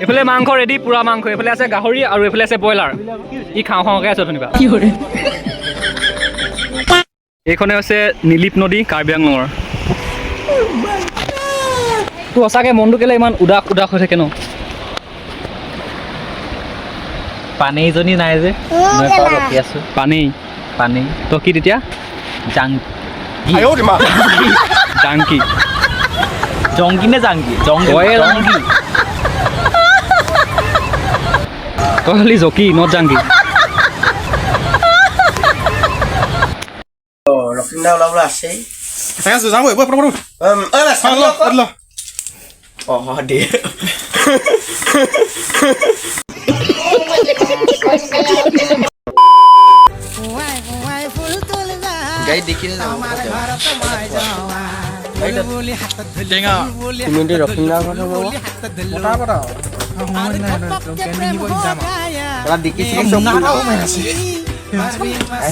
এইফালে মাংস ৰেডি, পুৰা মাংস। এইফালে আছে গাহৰি আৰু এইফালে আছে ব্ৰইলাৰ। ই খাওঁ খাওঁকৈ আছে ধনিবা। এইখনে হৈছে নীলিপ নদী, কাৰ্বি আংলঙৰ। তোৰ সঁচাকৈ মনটো কেলে ইমান উদাস উদাস হৈ থাকে ন? পানীজনী নাই যে ৰখি আছো। পানী পানী তই কি তেতিয়া? জাংকি জাংকি জংকি নে জাংকি? জংকি তই খালি জকি নট জাংকি। ৰখিন্দা ওলাবলৈ আছেই। যাওঁ দে গাড়ী দেখিলে তুমি যদি ৰখিন্দা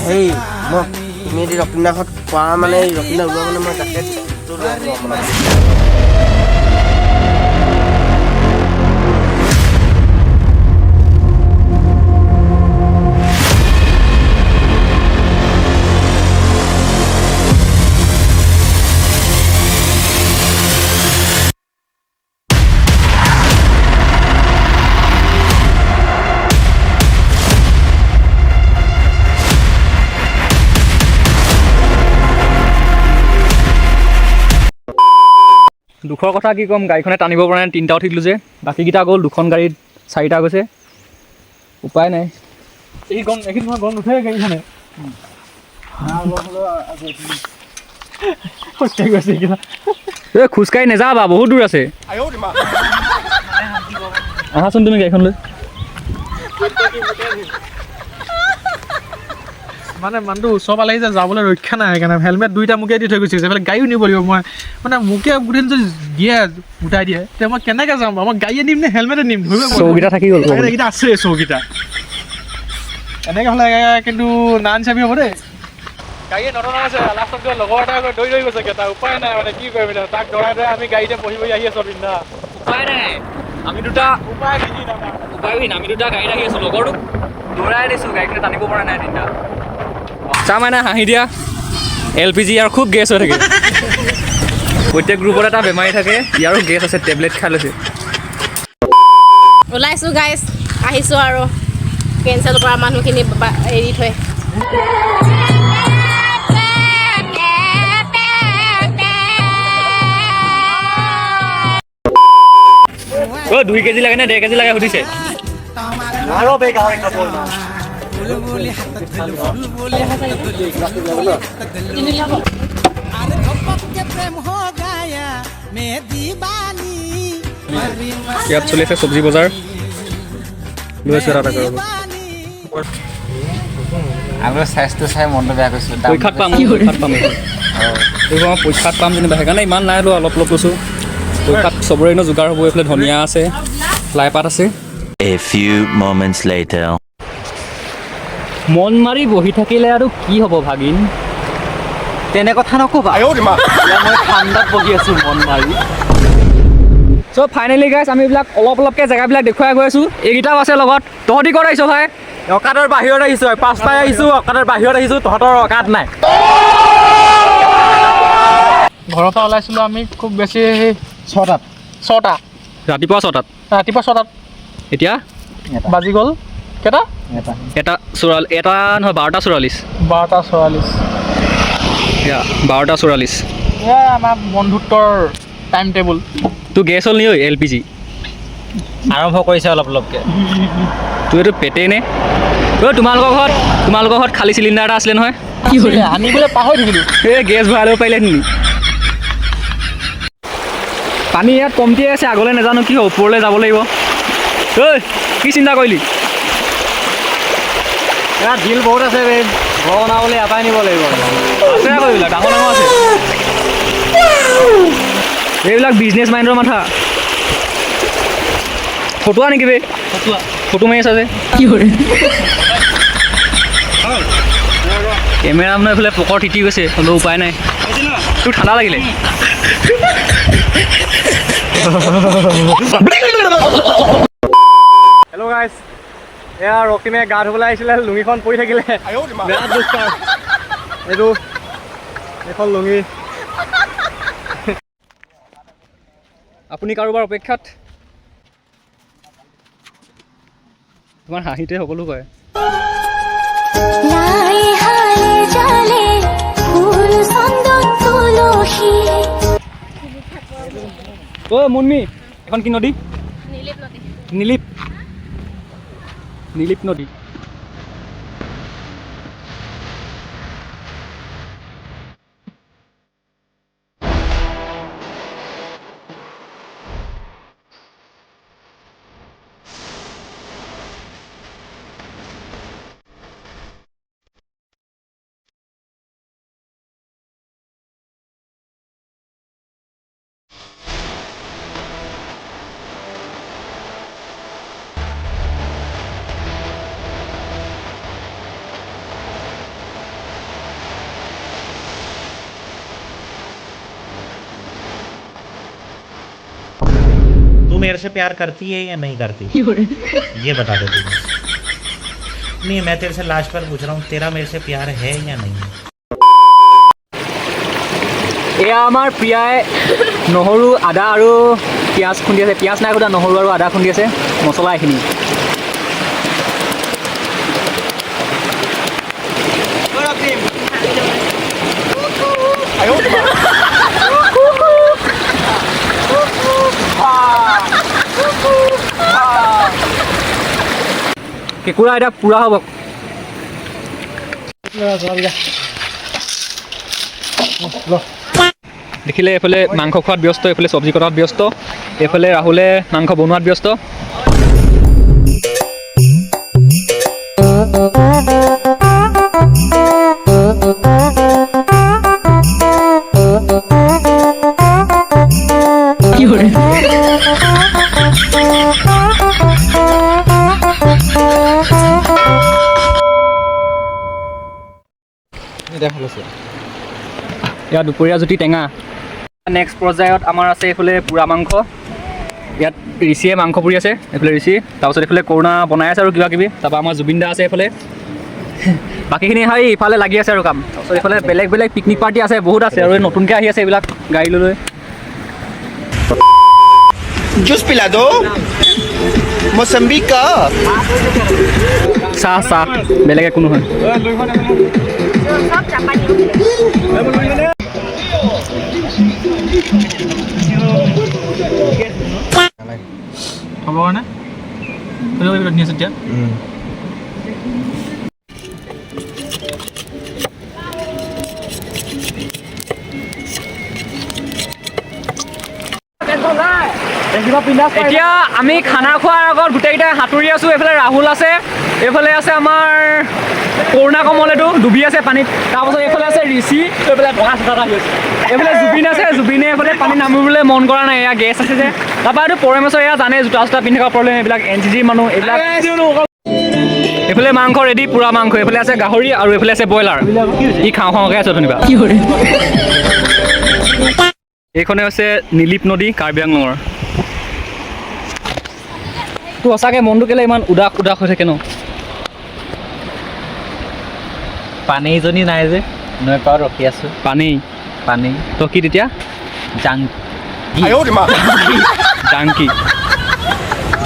সেই মই তুমি যদি ৰখিন্দা ঘৰত কোৱা মানে ৰখিন্দা ওলোৱা মানে মই তাকে দুখৰ কথা কি ক'ম, গাড়ীখনে টানিব পৰা নাই। 3টা উঠি দিলোঁ যে, বাকীকেইটা গ'ল। 2খন গাড়ীত 4টা গৈছে, উপায় নাই। এই নহয় গৰম নুঠে গাড়ীখনে। খোজকাঢ়ি গৈছে এইকেইটা। এই খোজকাঢ়ি নাযাবা, বহুত দূৰ আছে। আহাচোন তুমি গাড়ীখন লৈ। মানে মানুহটো ওচৰ পালেহি যে যাবলৈ ৰক্ষা নাই, সেইকাৰণে হেলমেট 2টা মোকে দি থৈ গুচি গৈছে। এইফালে গাড়ীও নিব লাগিব মই, মানে মোকে গোটেই যদি দিয়ে গোটাই দিয়ে তেতিয়া মই কেনেকৈ যাম বাৰু? মই গাড়ীয়ে নিম নে হেলমেটে নিম? চৌকেইটা থাকি গ'ল। এইকেইটা আছে চৌকেইটা। এনেকৈ হ'লে কিন্তু নান চাবি হ'ব দেই। গাড়ীয়ে নটনা আছে। লাষ্টত গৈ লগৰ এটা গৈ দৌৰি গৈছে কেইটা। উপায় নাই মানে, কি কৰিম এতিয়া? তাক দৌৰাই দৌৰাই আমি গাড়ীতে বহি বহি আহি আছোঁ বিন্দা। উপায় নাই, আমি দুটা উপায়হীন। আমি দুটা গাড়ীত আহি আছোঁ, লগৰটোক দৌৰাই দিছোঁ, গাড়ীখনে টানিব পৰা নাই 3টা। চা মানে হাঁহি দিয়া LPG আৰু খুব গেছ হৈ থাকে। প্ৰত্যেক গ্ৰুপত এটা বেমাৰী থাকে, ইয়াৰো গেছ আছে, টেবলেট খাই লৈছে। ওলাইছোঁ গাইজ, আহিছোঁ আৰু কেঞ্চেল কৰা মানুহখিনি এৰি থৈ। অ' 2 কেজি লাগে নে 1.5 কেজি লাগে সুধিছে। ইয়াত চলি আছে চব্জি বজাৰ। লৈছোঁ এটা কৰিব। আগৰ চাইজটো চাই মনটো বেয়া কৰিছিলোঁ। পৰীক্ষাত পাম এইবোৰ পৰীক্ষাত পাম যেনিবা, সেইকাৰণে ইমান নাই লোৱা, অলপ অলপ লৈছোঁ। পৰীক্ষাত চবৰে এনেও যোগাৰ হ'ব। এইফালে ধনিয়া আছে, লাইপাত আছে। A few moments later. মন মাৰি বহি থাকিলে আৰু কি হ'ব ভাগিন? তেনে কথা নক'বা। মই ঠাণ্ডাত বহি আছোঁ মন মাৰি। চ' ফাইনেলি গাইছ, আমি এইবিলাক অলপ অলপকৈ জেগাবিলাক দেখুৱাই গৈ আছোঁ। এইকেইটাও আছে লগত। তহঁতি ক'ত আহিছ ভাই? অকাদৰ বাহিৰত আহিছোঁ, 5টাই আহিছোঁ, অকাদৰ বাহিৰত আহিছোঁ। তহঁতৰ অকাদ নাই। ঘৰৰ পৰা ওলাইছিলোঁ আমি খুব বেছি 6টা। ৰাতিপুৱা 6টাত। ৰাতিপুৱা 6টাত। এতিয়া বাজি গ'ল কেইটা? এটা নহয় 12:44। 12:44। 12:44। এয়া আমাৰ বন্ধুত্বৰ টাইম টেবুল। তোৰ গেছ হ'ল নি ঐ? LPG আৰম্ভ কৰিছে অলপ অলপকৈ। তোৰ এইটো পেটেই নে? তোমালোকৰ ঘৰত খালী চিলিণ্ডাৰ এটা আছিলে নহয়? আনিবলৈ পাহৰি থাকিলোঁ। এই গেছ ভৰাই ল'ব পাৰিলে নেকি? পানী ইয়াত কমটিয়ে আছে, আগলৈ নাজানো কি হ'ব, ওপৰলৈ যাব লাগিব। ঐ কি চিন্তা কৰিলি? ইয়াত বিল বহুত আছে বে, ঘৰ বনাবলৈ এটাই নিব লাগিব। আছে আকৌ এইবিলাক ডাঙৰ ডাঙৰ আছে। এইবিলাক বিজনেছ মাইণ্ডৰ মাথা। ফটোৱা নেকি বে? ফটো মাৰি আছা যে কি কৰে? কেমেৰা মানে এইফালে পকৰ তিতি গৈছে, হ'লেও উপায় নাই। তোৰ ঠাণ্ডা লাগিলে? হেল্ল' গাইছ, এয়া ৰক্তিমে গা ধুবলৈ আহিছিলে, লুঙিখন পৰি থাকিলে। বিৰাট দুখ পায়। এইটো এইখন লুঙি। আপুনি কাৰোবাৰ অপেক্ষাত? তোমাৰ হাঁহিতে সকলো কয়। অ' মুনমি, এখন কি নদী? নীলিপ নদী। নীলিপ নীলিপ নদী। तू मेरे से प्यार करती है या नहीं करती? ये बता दे तू। नहीं, मैं तेरे से लास्ट पर पूछ रहा हूँ, तेरा मेरे से प्यार है या नहीं? এয়া আমাৰ প্ৰিয়াই নহৰু আদা আৰু পিঁয়াজ খুন্দি আছে। পিঁয়াজ নাই খুন্দা, নহৰু আৰু আদা খুন্দি আছে, মছলা এইখিনি। কেঁকুৰা এতিয়া পুৰা হ'ব। দেখিলে এইফালে মাংস খোৱাত ব্যস্ত, এইফালে চব্জি কটাত ব্যস্ত, এইফালে ৰাহুলে মাংস বনোৱাত ব্যস্ত। ইয়াত দুপৰীয়া জুতি টেঙা। নেক্সট পৰ্যায়ত আমাৰ আছে এইফালে পোৰা মাংস। ইয়াত ঋষিয়ে মাংস পুৰি আছে, এইফালে ঋষি, তাৰপিছত এইফালে কৰোণা বনাই আছে আৰু কিবা কিবি। তাৰপৰা আমাৰ জুবিন দা আছে এইফালে। বাকীখিনি হয় ইফালে লাগি আছে আৰু কাম। তাৰপিছত এইফালে বেলেগ বেলেগ পিকনিক পাৰ্টি আছে, বহুত আছে আৰু নতুনকৈ আহি আছে এইবিলাক গাড়ী লৈ। জুচ পিলা দো মৌচম্বী কা চাহ চাহ, বেলেগ একো নহয়। হ'ব কাৰণে ধুনীয়া আছে এতিয়া। এতিয়া আমি খানা খোৱাৰ আগত গোটেইকেইটাই সাঁতুৰি আছোঁ। এইফালে ৰাহুল আছে, এইফালে আছে আমাৰ কৰোণা কমল, এইটো ডুবি আছে পানীত। তাৰপাছত এইফালে আছে ঋষি, এইফালে বগা চোতা আহি আছে। এইফালে জুবিন আছে, জুবিনে এইফালে পানীত নামিবলৈ মন কৰা নাই, এয়া গেছ আছে যে। তাৰপৰা এইটো পৰমেশ্বৰ, এয়া জানে জোতা চোতা পিন্ধি থকা প্ৰব্লেম, এইবিলাক NCG মানুহ এইবিলাক। এইফালে মাংস ৰেডি, পুৰা মাংস। এইফালে আছে গাহৰি আৰু এইফালে আছে ব্ৰইলাৰ। ই খাওঁ খাওঁকৈ আছে ধুনীয়া। এইখনে হৈছে নীলিপ নদী, কাৰ্বি আংলঙৰ। তো সঁচাকৈ মনটো কেলে ইমান উদাস উদাস হৈ থাকে ন? পানীজনী নাই যে, নৈ পাৰত ৰখি আছোঁ। পানী পানী তো কি তেতিয়া? জাংকি জাংকি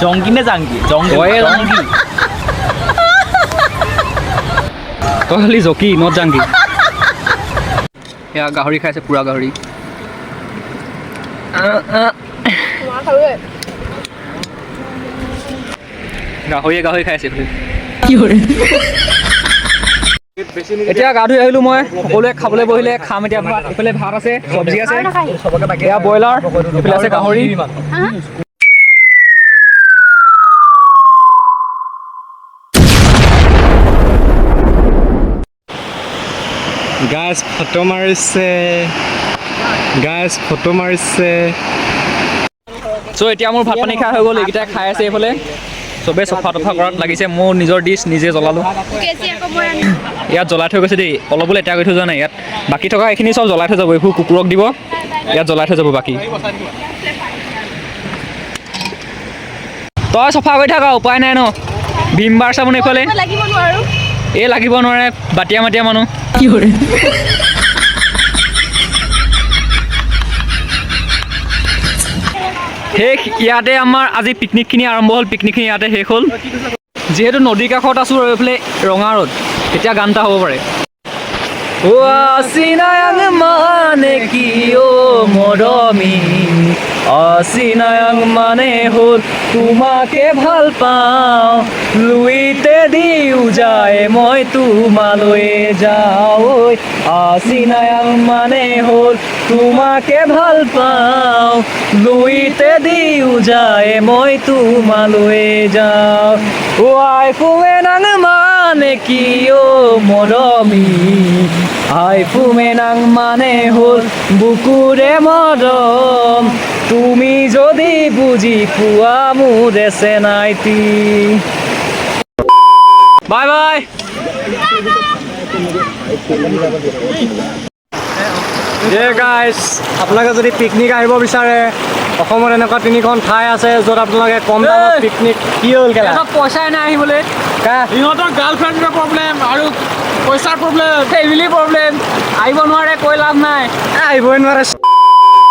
জংকি নে জাংকি? জংকি। তই খালি জকি, নট জাংকি। এয়া গাহৰি খাইছে, পুৰা গাহৰি। গাহৰিয়ে গাহৰি খাইছে। এতিয়া গা ধুই আহিলোঁ মই, সকলোৱে খাবলৈ বহিলে, খাম এতিয়া ভাত। এইফালে ভাত আছে, চব্জি আছে, এয়া ব্ৰইলাৰ, এইফালে আছে গাহৰি। গাছ ফটো মাৰিছে। চ' এতিয়া মোৰ ভাত পানী খাই হৈ গ'ল, এইকেইটাই খাই আছে এইফালে। চবেই চফা তফা কৰাত লাগিছে, মোৰ নিজৰ ডিছ নিজে জ্বলালোঁ। ইয়াত জ্বলাই থৈ গৈছে দেই, অলপো লেতেৰা কৰি থৈ যোৱা নাই। ইয়াত বাকী থকা এইখিনি চব জ্বলাই থৈ যাব, এইবোৰ কুকুৰক দিব। ইয়াত জ্বলাই থৈ যাব বাকী গাড়ী বচাই দিবা তই চফা কৰি থাক উপায় নাই ন ভীম বাৰ চাবোন এইফালে লাগিব নোৱাৰো এই লাগিব নোৱাৰে বাটিয়া মাটিয়া মানুহ শেষ ইয়াতে আমাৰ আজি পিকনিকখিনি আৰম্ভ হ'ল পিকনিকখিনি ইয়াতে শেষ হ'ল যিহেতু নদীৰ কাষত আছোঁ আৰু এইফালে ৰঙা ৰ'দ এতিয়া গান এটা হ'ব পাৰে ও আচিনায়াং মানে কি ও মৰমী আচিনায়াং মানে হ'ল তোমাকে ভাল পাওঁ লুইতে দিও যায় মই তোমালৈ যাওঁ আচিনায়াং মানে হ'ল তোমাকে ভাল পাওঁ লুইতে দিও যায় মই তোমালৈ যাওঁ ও আই ফুমেনাং মানে কি ও মৰমী আই ফুমেনাং মানে হ'ল বুকুৰে মৰম তুমি যদি বুজি পোৱা মোৰ চেনাইটি বাই বাই গাইজ আপোনালোকে যদি পিকনিক আহিব বিচাৰে অসমত এনেকুৱা 3খন ঠাই আছে য'ত আপোনালোকে কম দামত পিকনিক কি হ'ল পইচাই নাই আহিবলৈ ইহঁতৰ গাৰ্লফ্ৰেণ্ডৰ প্ৰব্লেম আৰু পইচাৰ প্ৰব্লেম ফেমিলি প্ৰব্লেম আহিব নোৱাৰে কৈ লাভ নাই আহিবই নোৱাৰে